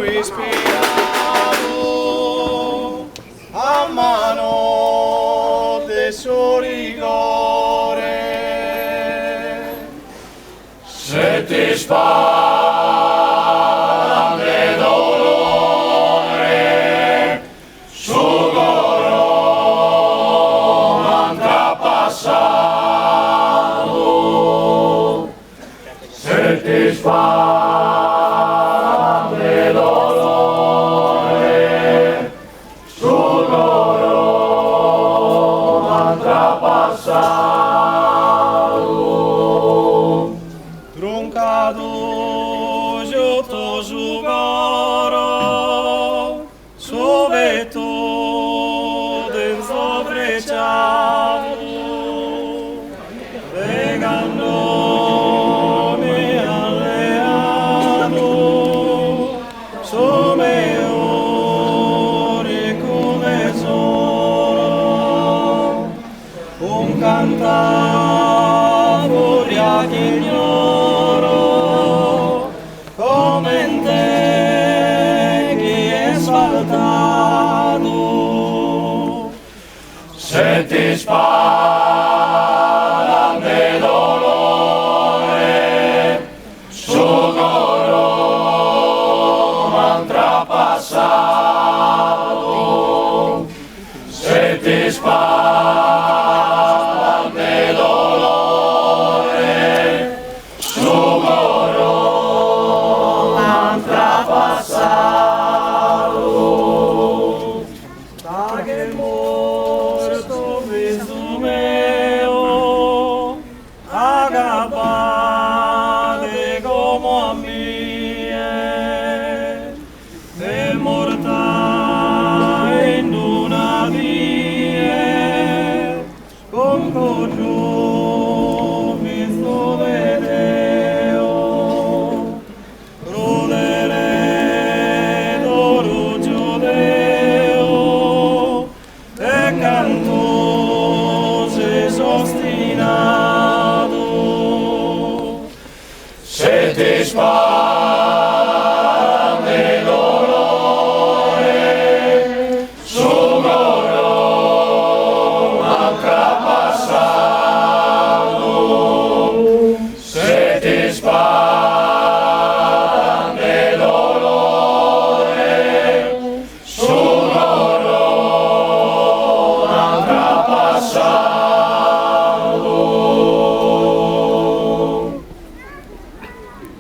ispirado a mano de su rigore. Se ti sparan de dolore, su coro han traspasado. Se ti sparan de dolore, su coro han traspasado. Truncado yo to jugoro, sobre todo ensobrechado, regándome aleado, su mejor comenzó, un cantado de aquel se ti sparan de dolore, su coro han traspasado. Se ti sparan de dolore, su coro han traspasado. Agapade como a mí, de mortal en una día, con cojo mi sovedeo, rodere d'oro giudeo, e canto se sostinato. Se ti spara